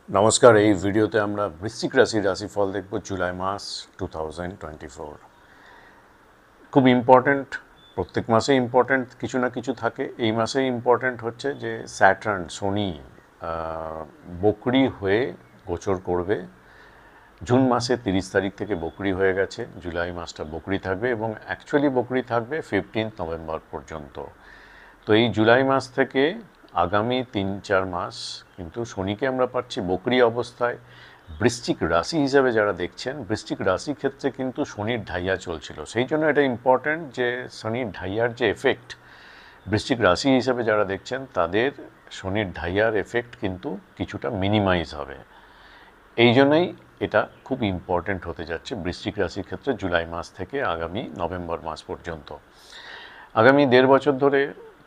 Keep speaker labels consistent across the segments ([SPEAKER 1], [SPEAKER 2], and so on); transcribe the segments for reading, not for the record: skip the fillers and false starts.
[SPEAKER 1] নমস্কার। এই ভিডিওতে আমরা বৃশ্চিক রাশির রাশিফল দেখব জুলাই মাস 2024। খুব ইম্পর্ট্যান্ট, প্রত্যেক মাসে ইম্পর্ট্যান্ট কিছু না কিছু থাকে। এই মাসে ইম্পর্ট্যান্ট হচ্ছে যে স্যাটার্ন শনি বকরি হয়ে গোচর করবে। জুন মাসে 30 তারিখ থেকে বকরি হয়ে গেছে, জুলাই মাসটা বকরি থাকবে এবং অ্যাকচুয়ালি বকরি থাকবে 15 নভেম্বর পর্যন্ত। তো এই জুলাই মাস থেকে আগামী 3-4 মাস কিন্তু শনিকে আমরা পাচ্ছি বকরি অবস্থায়। বৃশ্চিক রাশি হিসাবে যারা দেখছেন, বৃশ্চিক রাশি ক্ষেত্রে কিন্তু শনির ঢাইয়া চলছিল, সেই জন্য এটা ইম্পর্ট্যান্ট যে শনির ঢাইয়ার যে এফেক্ট বৃশ্চিক রাশি হিসাবে যারা দেখছেন তাদের শনির ঢাইয়ার এফেক্ট কিন্তু কিছুটা মিনিমাইজ হবে। এই জন্যই এটা খুব ইম্পর্ট্যান্ট হতে যাচ্ছে বৃশ্চিক রাশির ক্ষেত্রে জুলাই মাস থেকে আগামী নভেম্বর মাস পর্যন্ত। আগামী 1.5 বছর ধরে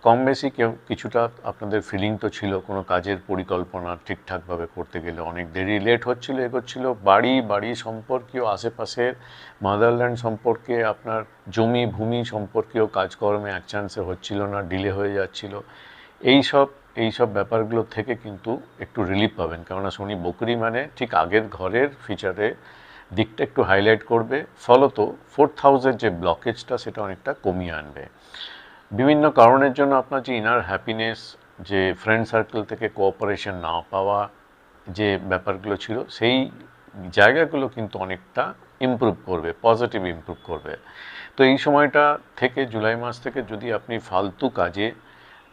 [SPEAKER 1] কম বেশি কিছুটা আপনাদের ফিলিং তো ছিল, কোনো কাজের পরিকল্পনা ঠিকঠাকভাবে করতে গেলে অনেক দেরি লেট হচ্ছিল, এগোচ্ছিল। বাড়ি সম্পর্কীয় আশেপাশের মাদারল্যান্ড সম্পর্কে, আপনার জমি ভূমি সম্পর্কীয় কাজকর্মে এক চান্সে হচ্ছিল না, ডিলে হয়ে যাচ্ছিল। এইসব ব্যাপারগুলো থেকে কিন্তু একটু রিলিফ পাবেন, কেননা শনি বকরি মানে ঠিক আগের ঘরের ফিচারে দিকটা একটু হাইলাইট করবে, ফলত 4th হাউসের যে ব্লকেজটা সেটা অনেকটা কমিয়ে আনবে। বিভিন্ন কারণের জন্য আপনার যে ইনার হ্যাপিনেস, যে ফ্রেন্ড সার্কেল থেকে কোঅপারেশন না পাওয়া যে ব্যাপারগুলো ছিল, সেই জায়গাগুলো কিন্তু অনেকটা ইমপ্রুভ করবে, পজিটিভ ইমপ্রুভ করবে। তো এই সময়টা থেকে, জুলাই মাস থেকে যদি আপনি ফালতু কাজে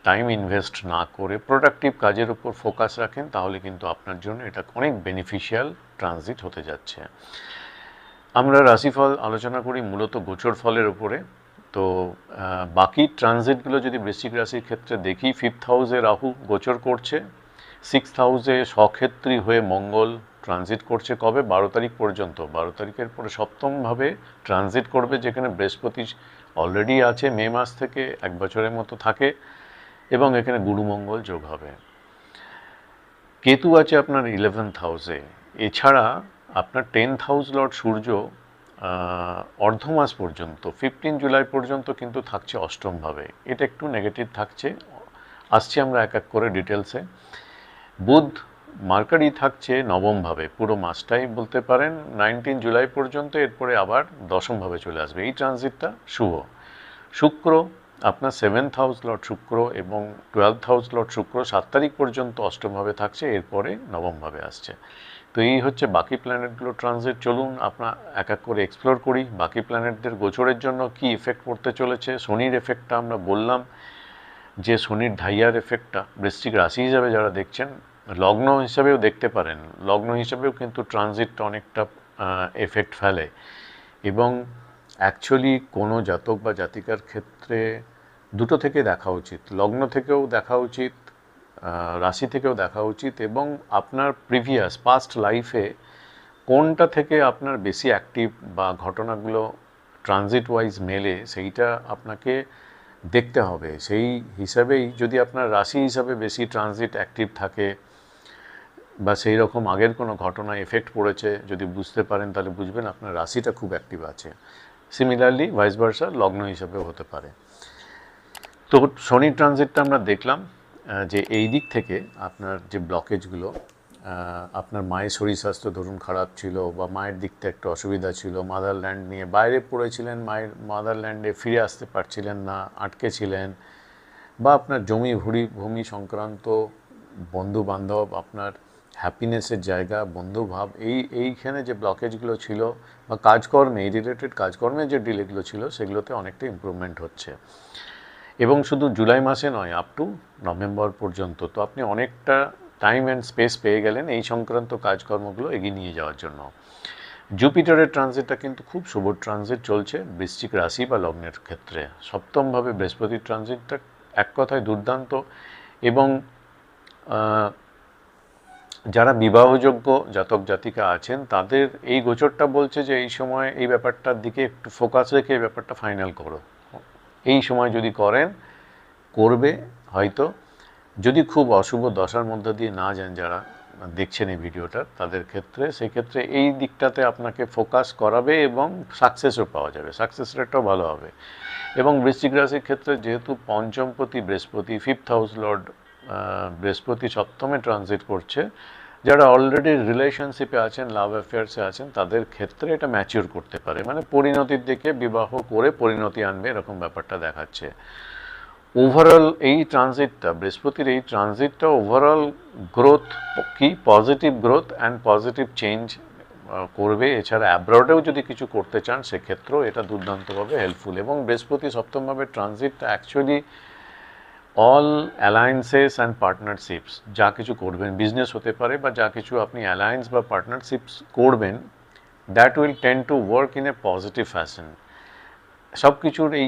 [SPEAKER 1] টাইম ইনভেস্ট না করে প্রোডাক্টিভ কাজের উপর ফোকাস রাখেন, তাহলে কিন্তু আপনার জন্য এটা অনেক বেনিফিশিয়াল ট্রানজিট হতে যাচ্ছে। আমরা রাশিফল আলোচনা করি মূলত গোচর ফলের উপরে। তো বাকি ট্রানজিটগুলো যদি বৃশ্চিক রাশির ক্ষেত্রে দেখি, 5th হাউসে রাহু গোচর করছে, 6th হাউসে স্বক্ষেত্রী হয়ে মঙ্গল ট্রানজিট করছে কবে? 12 তারিখ পর্যন্ত। 12 তারিখের পরে সপ্তমভাবে ট্রানজিট করবে, যেখানে বৃহস্পতি অলরেডি আছে, মে মাস থেকে 1 বছরের মতো থাকে, এবং এখানে গুরু মঙ্গল যোগ হবে। কেতু আছে আপনার 11th হাউসে। এছাড়া আপনার 10th হাউস লর্ড সূর্য অর্ধমাস পর্যন্ত 15 জুলাই পর্যন্ত কিন্তু থাকছে অষ্টমভাবে। এটা একটু নেগেটিভ থাকছে, আসছি আমরা এক এক করে ডিটেলসে। বুধ মার্কারি থাকছে নবমভাবে পুরো মাসটাই বলতে পারেন, 19 জুলাই পর্যন্ত, এরপরে আবার দশমভাবে চলে আসবে। এই ট্রানজিটটা শুভ। শুক্র আপনার 7th হাউস লর্ড শুক্র এবং 12th হাউস লর্ড শুক্র 7 তারিখ পর্যন্ত অষ্টমভাবে থাকছে, এরপরে নবমভাবে আসছে। তো এই হচ্ছে বাকি প্ল্যানেটগুলো ট্রানজিট। চলুন আপনার এক এক করে এক্সপ্লোর করি বাকি প্ল্যানেটদের গোচরের জন্য কি ইফেক্ট পড়তে চলেছে। শনির এফেক্টটা আমরা বললাম যে শনির ঢাইয়ার এফেক্টটা বৃশ্চিক রাশি হিসাবে যারা দেখছেন, লগ্ন হিসাবেও দেখতে পারেন, লগ্ন হিসাবেও কিন্তু ট্রানজিটটা অনেকটা এফেক্ট ফেলে। এবং অ্যাকচুয়ালি কোনো জাতক বা জাতিকার ক্ষেত্রে দুটো থেকে দেখা উচিত, লগ্ন থেকেও দেখা উচিত, রাশি থেকেও দেখা উচিত, এবং আপনার প্রিভিয়াস পাস্ট লাইফে কোনটা থেকে আপনার বেশি অ্যাক্টিভ বা ঘটনাগুলো ট্রানজিট ওয়াইজ মেলে, সেইটা আপনাকে দেখতে হবে। সেই হিসাবেই যদি আপনার রাশি হিসাবে বেশি ট্রানজিট অ্যাক্টিভ থাকে বা সেই রকম আগের কোনো ঘটনা এফেক্ট পড়েছে যদি বুঝতে পারেন, তাহলে বুঝবেন আপনার রাশিটা খুব অ্যাক্টিভ আছে। সিমিলারলি ভাইস ভার্সা লগ্ন হিসাবেও হতে পারে। তো শনি ট্রানজিটটা আমরা দেখলাম যে এই দিক থেকে আপনার যে ব্লকেজগুলো, আপনার মায়ের শরীর স্বাস্থ্য ধরুন খারাপ ছিল, বা মায়ের দিক থেকে একটা অসুবিধা ছিল, মাদারল্যান্ড নিয়ে বাইরে পড়েছিলেন, মায়ের মাদারল্যান্ডে ফিরে আসতে পারছিলেন না, আটকে ছিলেন, বা আপনার জমি ভূমি সংক্রান্ত বন্ধু বান্ধব, আপনার হ্যাপিনেসের জায়গা, বন্ধুভাব, এইখানে যে ব্লকেজগুলো ছিল, বা কাজকর্মে, এই রিলেটেড কাজকর্মে যে ডিলেগুলো ছিল, সেগুলোতে অনেকটা ইমপ্রুভমেন্ট হচ্ছে। এবং শুধু জুলাই মাসে নয়, আপ টু নভেম্বর পর্যন্ত। তো আপনি অনেকটা টাইম অ্যান্ড স্পেস পেয়ে গেলেন এই সংক্রান্ত কাজকর্মগুলো এগিয়ে নিয়ে যাওয়ার জন্য। জুপিটারের ট্রানজিটটা কিন্তু খুব শুভ ট্রানজিট চলছে বৃশ্চিক রাশি বা লগ্নের ক্ষেত্রে। সপ্তমভাবে বৃহস্পতির ট্রানজিটটা এক কথায় দুর্দান্ত। এবং যারা বিবাহযোগ্য জাতক জাতিকা আছেন, তাদের এই গোচরটা বলছে যে এই সময় এই ব্যাপারটার দিকে একটু ফোকাস রেখে এই ব্যাপারটা ফাইনাল করো। এই সময় যদি করেন, করবে হয়তো। যদি খুব অশুভ দশার মধ্যে দিয়ে না যান যারা দেখছেন এই ভিডিওটা, তাদের ক্ষেত্রে সেক্ষেত্রে এই দিকটাতে আপনাকে ফোকাস করাবে এবং সাকসেসও পাওয়া যাবে, সাকসেস রেটটাও ভালো হবে। এবং বৃশ্চিক রাশির ক্ষেত্রে যেহেতু পঞ্চমপতি বৃহস্পতি, 5th হাউস লর্ড বৃহস্পতি সপ্তমে ট্রানজিট করছে, যারা অলরেডি রিলেশনশিপে আছেন, লাভ অ্যাফেয়ার্সে আছেন, তাদের ক্ষেত্রে এটা ম্যাচিওর করতে পারে, মানে পরিণতির দিকে বিবাহ করে পরিণতি আনবে, এরকম ব্যাপারটা দেখাচ্ছে। ওভারঅল এই ট্রানজিটটা, বৃহস্পতির এই ট্রানজিটটা ওভারঅল গ্রোথ কি, positive growth and positive change করবে। এছাড়া অ্যাব্রডেও যদি কিছু করতে চান সেক্ষেত্রেও এটা দুর্দান্তভাবে হেল্পফুল। এবং বৃহস্পতি সপ্তমভাবে ট্রানজিটটা actually all alliances and partnerships, যা কিছু করবেন, বিজনেস হতে পারে বা যা কিছু আপনি অ্যালায়েন্স বা পার্টনারশিপস করবেন, that will tend to work in a positive fashion. সব কিছুর এই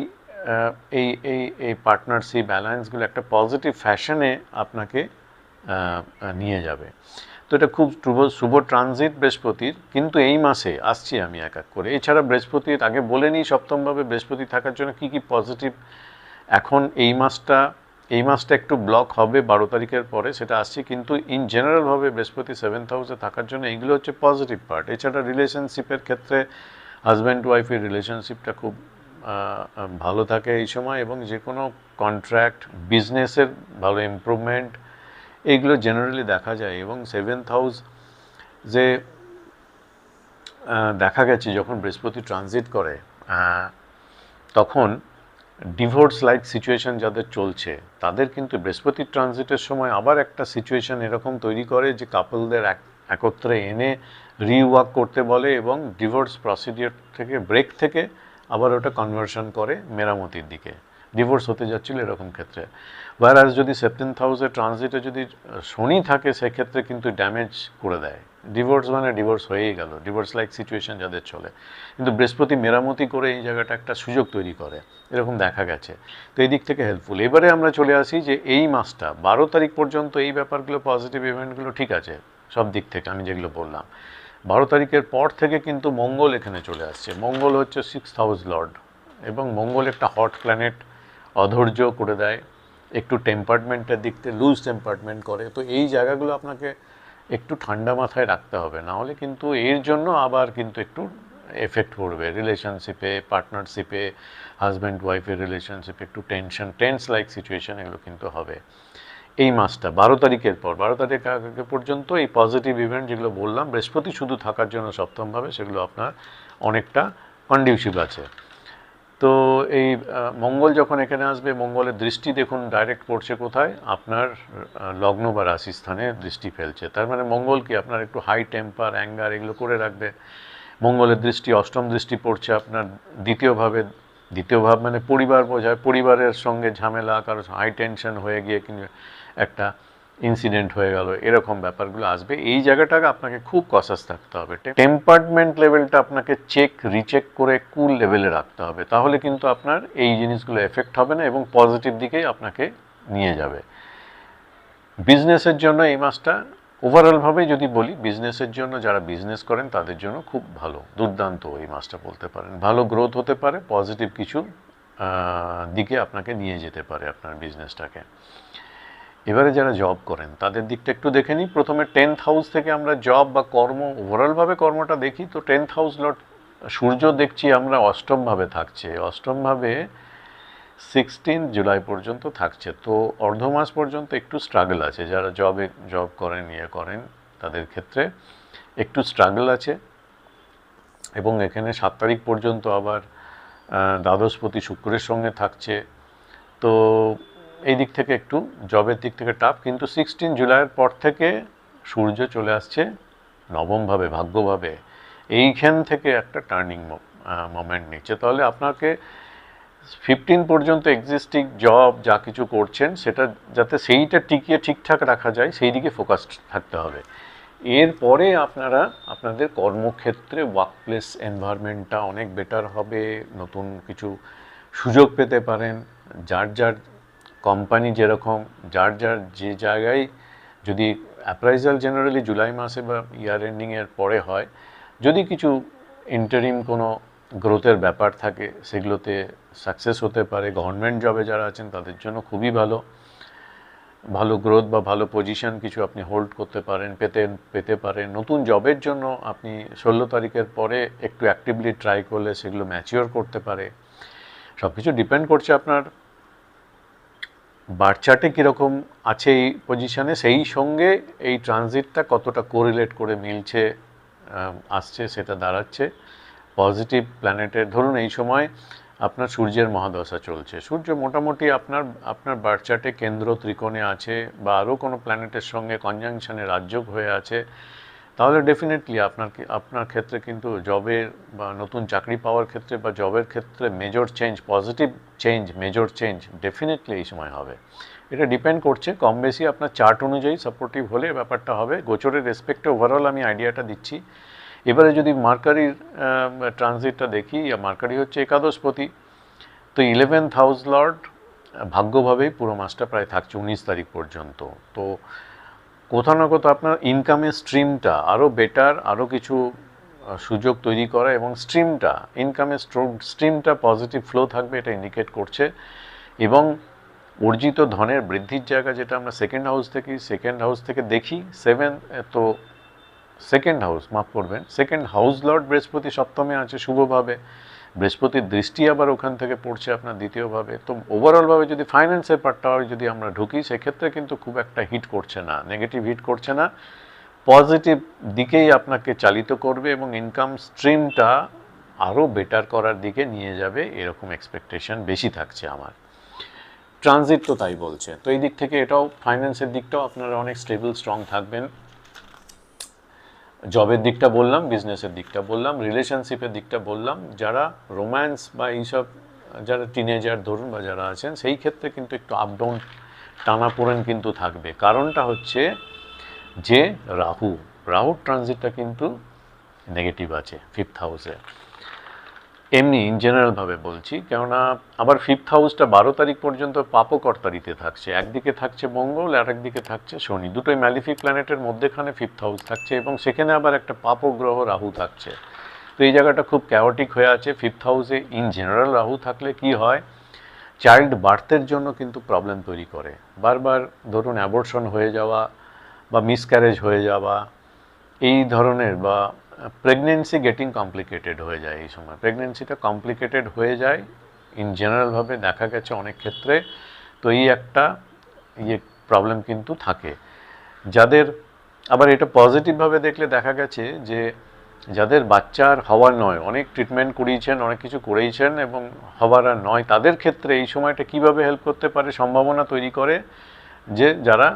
[SPEAKER 1] এই এই পার্টনারশিপ অ্যালায়েন্সগুলো একটা পজিটিভ ফ্যাশনে আপনাকে নিয়ে যাবে। তো এটা খুব শুভ ট্রানজিট বৃহস্পতির। কিন্তু এই মাসে আসছি আমি এক এক করে। এছাড়া বৃহস্পতির আগে বলে নিই সপ্তমভাবে বৃহস্পতি থাকার জন্য কী কী পজিটিভ। এখন এই মাসটা একটু ব্লক হবে 12 তারিখের পরে, সেটা আসছি। কিন্তু ইন জেনারেলভাবে বৃহস্পতি 7th হাউসে থাকার জন্য এইগুলো হচ্ছে পজিটিভ পার্ট। এছাড়া রিলেশনশিপের ক্ষেত্রে হাজব্যান্ড ওয়াইফের রিলেশনশিপটা খুব ভালো থাকে এই সময়, এবং যে কোনো কন্ট্রাক্ট, বিজনেসের ভালো ইমপ্রুভমেন্ট, এইগুলো জেনারেলি দেখা যায়। এবং 7th হাউস যে দেখা গেছে যখন বৃহস্পতি ট্রানজিট করে তখন ডিভোর্স লাইক সিচুয়েশন যাদের চলছে তাদের কিন্তু বৃহস্পতি ট্রানজিটের সময় আবার একটা সিচুয়েশন এরকম তৈরি করে যে কাপলদের একত্রে এনে রিওয়ার্ক করতে বলে এবং ডিভোর্স প্রসিডিওর থেকে, ব্রেক থেকে আবার ওটা কনভার্সন করে মেরামতির দিকে। ডিভোর্স হতে যাচ্ছিল এরকম ক্ষেত্রে। ওয়ারাজ যদি 7th হাউসে ট্রানজিটে যদি শনি থাকে সেক্ষেত্রে কিন্তু ড্যামেজ করে দেয়। ডিভোর্স মানে ডিভোর্স হয়েই গেল, ডিভোর্স লাইক সিচুয়েশন যাদের চলে। কিন্তু বৃহস্পতি মেরামতি করে এই জায়গাটা একটা সুযোগ তৈরি করে, এরকম দেখা গেছে। তো এই দিক থেকে হেল্পফুল। এবারে আমরা চলে আসি যে এই মাসটা 12 তারিখ পর্যন্ত এই ব্যাপারগুলো, পজিটিভ ইভেন্টগুলো ঠিক আছে সব দিক থেকে আমি যেগুলো বললাম। 12 তারিখের পর থেকে কিন্তু মঙ্গল এখানে চলে আসছে। মঙ্গল হচ্ছে 6th হাউস লর্ড, এবং মঙ্গল একটা হট প্ল্যানেট, অধৈর্য করে দেয়, একটু টেম্পারমেন্টের দিক থেকে লুজ টেম্পারমেন্ট করে। তো এই জায়গাগুলো আপনাকে একটু ঠান্ডা মাথায় রাখতে হবে, না হলে কিন্তু এর জন্য আবার কিন্তু একটু এফেক্ট পড়বে রিলেশনশিপে, পার্টনারশিপে, হাজব্যান্ড ওয়াইফের রিলেশনশিপে একটু টেন্স লাইক সিচুয়েশন এগুলো কিন্তু হবে এই মাসটা 12 তারিখের পর। 12 তারিখ আগে পর্যন্ত এই পজিটিভ ইভেন্ট যেগুলো বললাম বৃহস্পতি শুধু থাকার জন্য সপ্তমভাবে, সেগুলো আপনার অনেকটা কন্ডিউসিভ আছে। তো এই মঙ্গল যখন এখানে আসবে, মঙ্গলের দৃষ্টি দেখুন ডাইরেক্ট পড়ছে কোথায়, আপনার লগ্ন বা রাশি স্থানে দৃষ্টি ফেলছে। তার মানে মঙ্গল কি আপনার একটু হাই টেম্পার, অ্যাঙ্গার এগুলো করে রাখবে। মঙ্গলের দৃষ্টি অষ্টম দৃষ্টি পড়ছে আপনার দ্বিতীয় ভাব মানে পরিবার বোঝায়, পরিবারের সঙ্গে ঝামেলা, কারো হাই টেনশন হয়ে গিয়ে কিন্তু একটা ইনসিডেন্ট হয়ে গেল, এরকম ব্যাপারগুলো আসবে। এই জায়গাটাকে আপনাকে খুব কসাস থাকতে হবে। টেম্পারমেন্ট লেভেলটা আপনাকে রিচেক করে কুল লেভেলে রাখতে হবে, তাহলে কিন্তু আপনার এই জিনিসগুলো এফেক্ট হবে না এবং পজিটিভ দিকেই আপনাকে নিয়ে যাবে। বিজনেসের জন্য এই মাসটা ওভারঅলভাবে যদি বলি, বিজনেসের জন্য যারা বিজনেস করেন তাদের জন্য খুব ভালো, দুর্দান্ত এই মাসটা বলতে পারেন। ভালো গ্রোথ হতে পারে, পজিটিভ কিছু দিকে আপনাকে নিয়ে যেতে পারে আপনার বিজনেসটাকে। এবারে যারা জব করেন তাদের দিকটা একটু দেখে নিই। প্রথমে 10th হাউস থেকে আমরা জব বা কর্ম, ওভারঅলভাবে কর্মটা দেখি। তো 10th হাউস লর্ড সূর্য দেখছি আমরা অষ্টমভাবে থাকছে, অষ্টমভাবে 16 জুলাই পর্যন্ত থাকছে। তো অর্ধমাস পর্যন্ত একটু স্ট্রাগল আছে, যারা জব করেন করেন তাদের ক্ষেত্রে একটু স্ট্রাগল আছে। এবং এখানে 7 তারিখ পর্যন্ত আবার দ্বাদশপতি শুক্রের সঙ্গে থাকছে। তো এই দিক থেকে একটু জবের দিক থেকে টাফ। কিন্তু 16 জুলাইয়ের পর থেকে সূর্য চলে আসছে নবমভাবে, ভাগ্যভাবে। এইখান থেকে একটা টার্নিং মোমেন্ট নিচ্ছে। তাহলে আপনাকে 15 পর্যন্ত এক্সিস্টিং জব যা কিছু করছেন সেটা যাতে সেইটা টিকিয়ে ঠিকঠাক রাখা যায়, সেই দিকে ফোকাসড থাকতে হবে। এরপরে আপনারা আপনাদের কর্মক্ষেত্রে ওয়ার্কপ্লেস এনভায়রনমেন্টটা অনেক বেটার হবে, নতুন কিছু সুযোগ পেতে পারেন। যার কোম্পানি যেরকম, যার যে জায়গায়, যদি অ্যাপ্রাইজাল জেনারেলি জুলাই মাসে বা ইয়ার এন্ডিংয়ের পরে হয়, যদি কিছু ইন্টারিম কোনো গ্রোথের ব্যাপার থাকে সেগুলোতে সাকসেস হতে পারে। গভর্নমেন্ট জবে যারা আছেন তাদের জন্য খুবই ভালো গ্রোথ বা ভালো পজিশন কিছু আপনি হোল্ড করতে পারেন, পেতে পারেন। নতুন জবের জন্য আপনি 16 তারিখের পরে একটু অ্যাক্টিভলি ট্রাই করলে সেগুলো ম্যাচিওর করতে পারে। সব কিছু ডিপেন্ড করছে আপনার বার্থ চার্টে কীরকম আছে এই পজিশানে, সেই সঙ্গে এই ট্রানজিটটা কতটা কোরিলেট করে মিলছে আসছে সেটা দাঁড়াচ্ছে পজিটিভ প্ল্যানেটের। ধরুন এই সময় আপনার সূর্যের মহাদশা চলছে, সূর্য মোটামুটি আপনার বার্থ চার্টে কেন্দ্র ত্রিকোণে আছে বা আরও কোনো প্ল্যানেটের সঙ্গে কনজাংশনে রাজযোগ হয়ে আছে, তাহলে ডেফিনেটলি আপনার ক্ষেত্রে কিন্তু জবের বা নতুন চাকরি পাওয়ার ক্ষেত্রে বা জবের ক্ষেত্রে major change, positive change, major change definitely এই সময় হবে। এটা ডিপেন্ড করছে কম বেশি আপনার চার্ট অনুযায়ী সাপোর্টিভ হলে ব্যাপারটা হবে। গোচরের রেসপেক্টে ওভারঅল আমি আইডিয়াটা দিচ্ছি। এবারে যদি মার্কারির ট্রানজিটটা দেখি, মার্কারি হচ্ছে একাদশপতি, তো 11th হাউস লর্ড ভাগ্যভাবেই পুরো মাসটা প্রায় থাকছে 19 তারিখ পর্যন্ত। তো কোথাও না কোথাও আপনার ইনকামের স্ট্রিমটা আরও বেটার, আরও কিছু সুযোগ তৈরি করা এবং ইনকামের স্ট্রিমটা পজিটিভ ফ্লো থাকবে, এটা ইন্ডিকেট করছে। এবং অর্জিত ধনের বৃদ্ধির জায়গা যেটা আমরা সেকেন্ড হাউস থেকে দেখি, সেকেন্ড হাউস লর্ড বৃহস্পতি সপ্তমে আছে শুভভাবে, বৃহস্পতির দৃষ্টি আবার ওখান থেকে পড়ছে আপনার দ্বিতীয়ভাবে। তো ওভারঅলভাবে যদি ফাইন্যান্সের পার্টটা যদি আমরা ঢুকি, সেক্ষেত্রে কিন্তু খুব একটা হিট করছে না, নেগেটিভ হিট করছে না, পজিটিভ দিকেই আপনাকে চালিত করবে এবং ইনকাম স্ট্রিমটা আরও বেটার করার দিকে নিয়ে যাবে, এরকম এক্সপেকটেশন বেশি থাকছে আমার। ট্রানজিট তো তাই বলছে। তো এই দিক থেকে এটাও, ফাইন্যান্সের দিকটাও আপনারা অনেক স্টেবল স্ট্রং থাকবেন। জবের দিকটা বললাম, বিজনেসের দিকটা বললাম, রিলেশনশিপের দিকটা বললাম। যারা রোম্যান্স বা এইসব, যারা টিনেজার ধরুন বা যারা আছেন, সেই ক্ষেত্রে কিন্তু একটু আপ ডাউন টানাপোড়েন কিন্তু থাকবে। কারণটা হচ্ছে যে রাহুর ট্রানজিটটা কিন্তু নেগেটিভ আছে 5th হাউসে। এমনি ইন জেনারেলভাবে বলছি, কেননা আবার 5th হাউসটা 12 তারিখ পর্যন্ত পাপকর্তারিতে থাকছে। একদিকে থাকছে মঙ্গল আর একদিকে থাকছে শনি, দুটোই ম্যালিফিক প্ল্যানেটের মধ্যেখানে 5th হাউস থাকছে এবং সেখানে আবার একটা পাপগ্রহ রাহু থাকছে। তো এই জায়গাটা খুব ক্যাওটিক হয়ে আছে। 5th হাউসে ইন জেনারেল রাহু থাকলে কি হয়, চাইল্ড বার্থের জন্য কিন্তু প্রবলেম তৈরি করে। বারবার ধরুন অ্যাবর্শন হয়ে যাওয়া বা মিসক্যারেজ হয়ে যাওয়া, এই ধরনের, বা প্রেগনেন্সি গেটিং কমপ্লিকেটেড হয়ে যায়। এই সময় প্রেগনেন্সিটা কমপ্লিকেটেড হয়ে যায় ইন জেনারেলভাবে দেখা গেছে অনেক ক্ষেত্রে। তো এই একটা প্রবলেম কিন্তু থাকে যাদের। আবার এটা পজিটিভভাবে দেখলে দেখা গেছে যে যাদের বাচ্চার হওয়ার নয়, অনেক ট্রিটমেন্ট করিয়েছেন, অনেক কিছু করেইছেন এবং হওয়ার আর নয়, তাদের ক্ষেত্রে এই সময়টা কিভাবে হেল্প করতে পারে, সম্ভাবনা তৈরি করে যে যারা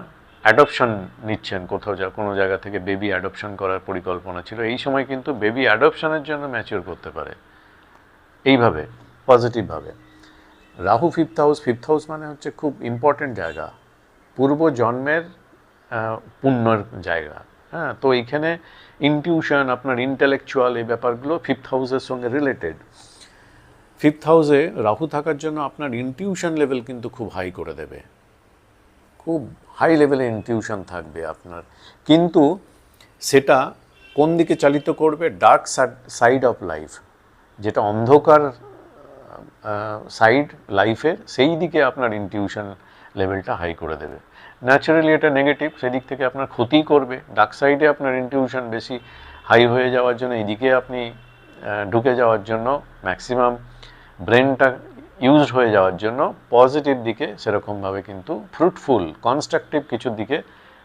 [SPEAKER 1] অ্যাডপশন নিচ্ছেন কোথাও, কোনো জায়গা থেকে বেবি অ্যাডপশন করার পরিকল্পনা ছিল, এই সময় কিন্তু বেবি অ্যাডপশনের জন্য ম্যাচিওর করতে পারে এইভাবে পজিটিভভাবে। রাহু 5th হাউস মানে হচ্ছে খুব ইম্পর্টেন্ট জায়গা, পূর্ব জন্মের পুণ্যর জায়গা। হ্যাঁ, তো এইখানে ইনটিউশন, আপনার ইন্টেলেকচুয়াল এই ব্যাপারগুলো 5th হাউসের সঙ্গে রিলেটেড। 5th হাউসে রাহু থাকার জন্য আপনার ইনটিউশন লেভেল কিন্তু খুব হাই করে দেবে, খুব হাই লেভেলে ইনটিউশন থাকবে আপনার। কিন্তু সেটা কোন দিকে চালিত করবে, ডার্ক সাইড অফ লাইফ, যেটা অন্ধকার সাইড লাইফের, সেই দিকে আপনার ইনটিউশন লেভেলটা হাই করে দেবে। ন্যাচারালি এটা নেগেটিভ, সেদিক থেকে আপনার ক্ষতি করবে। ডার্ক সাইডে আপনার ইনটিউশন বেশি হাই হয়ে যাওয়ার জন্য, এইদিকে আপনি ঢুকে যাওয়ার জন্য, ম্যাক্সিমাম ব্রেনটা ইউজড হয়ে যাওয়ার জন্য পজিটিভ দিকে সেরকমভাবে কিন্তু ফ্রুটফুল কনস্ট্রাকটিভ কিছুর দিকে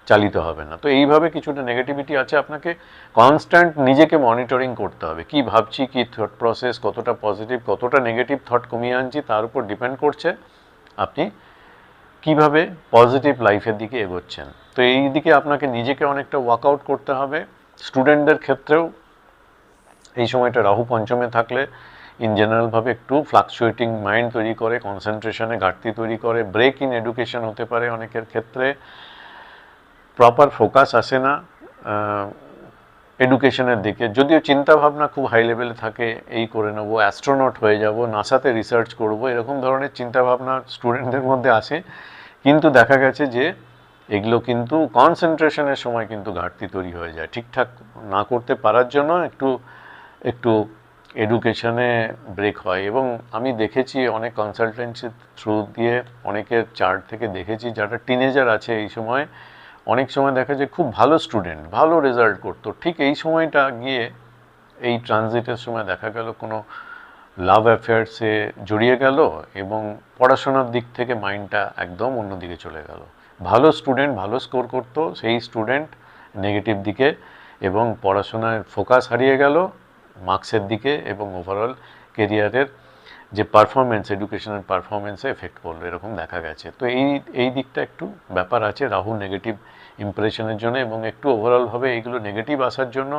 [SPEAKER 1] চালিত হবে না। তো এইভাবে কিছুটা নেগেটিভিটি আছে, আপনাকে কনস্ট্যান্ট নিজেকে মনিটরিং করতে হবে, কি ভাবছি, কি থট প্রসেস, কতটা পজিটিভ, কতটা নেগেটিভ থট কমিয়ে আনছি, তার উপর ডিপেন্ড করছে আপনি কিভাবে পজিটিভ লাইফের দিকে এগোচ্ছেন। তো এই দিকে আপনাকে নিজেকে অনেকটা ওয়ার্কআউট করতে হবে। স্টুডেন্টদের ক্ষেত্রেও এই সময়টা রাহু পঞ্চমে থাকলে ইন জেনারেলভাবে একটু ফ্লাকচুয়েটিং মাইন্ড তৈরি করে, কনসেন্ট্রেশনে ঘাটতি তৈরি করে, ব্রেক ইন এডুকেশন হতে পারে অনেকের ক্ষেত্রে, প্রপার ফোকাস আসে না এডুকেশনের দিকে। যদিও চিন্তাভাবনা খুব হাই লেভেলে থাকে, এই করে নেবো, অ্যাস্ট্রোনট হয়ে যাব, নাসাতে রিসার্চ করব, এরকম ধরনের চিন্তাভাবনা স্টুডেন্টদের মধ্যে আসে। কিন্তু দেখা গেছে যে এগুলো কিন্তু কনসেন্ট্রেশনের সময় কিন্তু ঘাটতি তৈরি হয়ে যায়। ঠিকঠাক না করতে পারার জন্য একটু এডুকেশনে ব্রেক হয়। এবং আমি দেখেছি অনেক কনসালটেন্সি থ্রু দিয়ে অনেকের চার্ট থেকে দেখেছি, যারা টিনেজার আছে এই সময়, অনেক সময় দেখা যায় খুব ভালো স্টুডেন্ট, ভালো রেজাল্ট করতো, ঠিক এই সময়টা গিয়ে এই ট্রানজিটের সময় দেখা গেল কোনো লাভ অ্যাফেয়ার্সে জড়িয়ে গেল এবং পড়াশোনার দিক থেকে মাইন্ডটা একদম অন্যদিকে চলে গেল। ভালো স্টুডেন্ট ভালো স্কোর করতো, সেই স্টুডেন্ট নেগেটিভ দিকে এবং পড়াশোনায় ফোকাস হারিয়ে গেল মার্কসের দিকে এবং ওভারঅল কেরিয়ারের যে পারফরমেন্স, এডুকেশনাল পারফরমেন্সে এফেক্ট পড়লো, এরকম দেখা গেছে। তো এই দিকটা একটু ব্যাপার আছে রাহু নেগেটিভ ইমপ্রেশনের জন্য, এবং একটু ওভারঅলভাবে এইগুলো নেগেটিভ আসার জন্য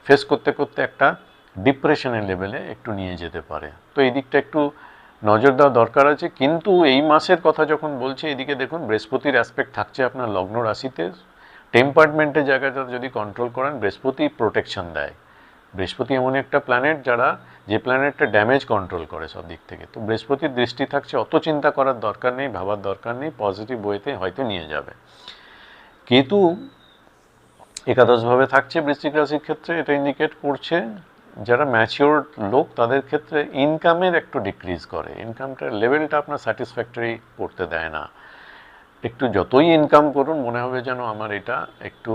[SPEAKER 1] ফেস করতে করতে একটা ডিপ্রেশনের লেভেলে একটু নিয়ে যেতে পারে। তো এই দিকটা একটু নজর দেওয়া দরকার আছে। কিন্তু এই মাসের কথা যখন বলছি, এদিকে দেখুন বৃহস্পতির অ্যাসপেক্ট থাকছে আপনার লগ্ন রাশিতে। টেম্পারমেন্টের জায়গাটা যদি কন্ট্রোল করেন, বৃহস্পতি প্রোটেকশন দেয়। বৃহস্পতি এমন একটা প্ল্যানেট যে প্ল্যানেটটা ড্যামেজ কন্ট্রোল করে সব দিক থেকে। তো বৃহস্পতির দৃষ্টি থাকছে, অত চিন্তা করার দরকার নেই, ভাবার দরকার নেই, পজিটিভ ওয়েতে হয়তো নিয়ে যাবে। কেতু একাদশভাবে থাকছে বৃশ্চিক রাশির ক্ষেত্রে, এটা ইন্ডিকেট করছে যারা ম্যাচিওর লোক তাদের ক্ষেত্রে ইনকামের একটু ডিক্রিজ করে, ইনকামটার লেভেলটা আপনার স্যাটিসফ্যাক্টরি করতে দেয় না। একটু যতই ইনকাম করুন মনে হবে যেন আমার এটা একটু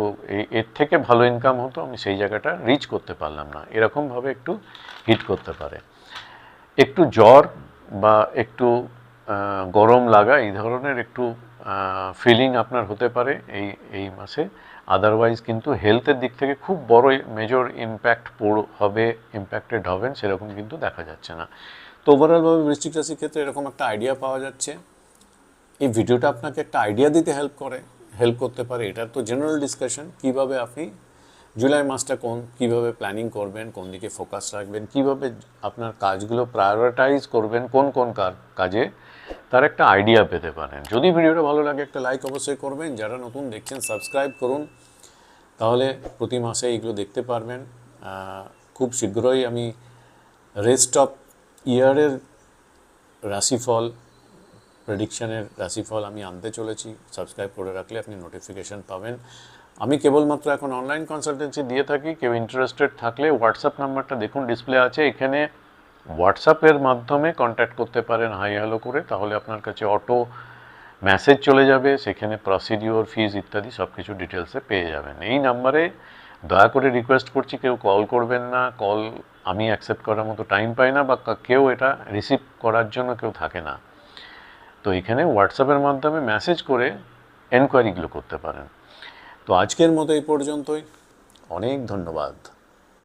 [SPEAKER 1] এর থেকে ভালো ইনকাম হতো, আমি সেই জায়গাটা রিচ করতে পারলাম না, এরকমভাবে একটু হিট করতে পারে। একটু জ্বর বা একটু গরম লাগা এই ধরনের একটু ফিলিং আপনার হতে পারে এই মাসে। আদারওয়াইজ কিন্তু হেলথের দিক থেকে খুব বড় মেজর ইম্প্যাক্টেড হবেন সেরকম কিন্তু দেখা যাচ্ছে না। তো ওভারঅলভাবে বৃশ্চিক রাশির ক্ষেত্রে এরকম একটা আইডিয়া পাওয়া যাচ্ছে। এই ভিডিওটা আপনাকে একটা আইডিয়া দিতে হেল্প করতে পারে। এটার তো জেনারেল ডিসকাশন, কীভাবে আপনি জুলাই মাসটা কীভাবে প্ল্যানিং করবেন, কোন দিকে ফোকাস রাখবেন, কীভাবে আপনার কাজগুলো প্রায়োরিটাইজ করবেন, কোন কাজে, তার একটা আইডিয়া পেতে পারেন। যদি ভিডিওটা ভালো লাগে একটা লাইক অবশ্যই করবেন, যারা নতুন দেখছেন সাবস্ক্রাইব করুন, তাহলে প্রতি মাসে এইগুলো দেখতে পারবেন। খুব শীঘ্রই আমি রেস্ট অফ ইয়ারের রাশিফল, প্রেডিকশানের রাশিফল আমি আনতে চলেছি। সাবস্ক্রাইব করে রাখলে আপনি নোটিফিকেশান পাবেন। আমি কেবলমাত্র এখন অনলাইন কনসালটেন্সি দিয়ে থাকি। কেউ ইন্টারেস্টেড থাকলে হোয়াটসঅ্যাপ নাম্বারটা দেখুন ডিসপ্লে আছে, এখানে হোয়াটসঅ্যাপের মাধ্যমে কন্ট্যাক্ট করতে পারেন হাই হ্যালো করে, তাহলে আপনার কাছে অটো মেসেজ চলে যাবে, সেখানে প্রসিডিওর, ফিজ ইত্যাদি সব কিছু ডিটেলসে পেয়ে যাবেন। এই নাম্বারে দয়া করে রিকোয়েস্ট করছি কেউ কল করবেন না, কল আমি অ্যাকসেপ্ট করার মতো টাইম পাই না, বা কেউ এটা রিসিভ করার জন্য কেউ থাকে না। তো এখানে হোয়াটসঅ্যাপের মাধ্যমে মেসেজ করে এনকোয়ারিগুলো করতে পারেন। তো আজকের মতো এই পর্যন্তই, অনেক ধন্যবাদ।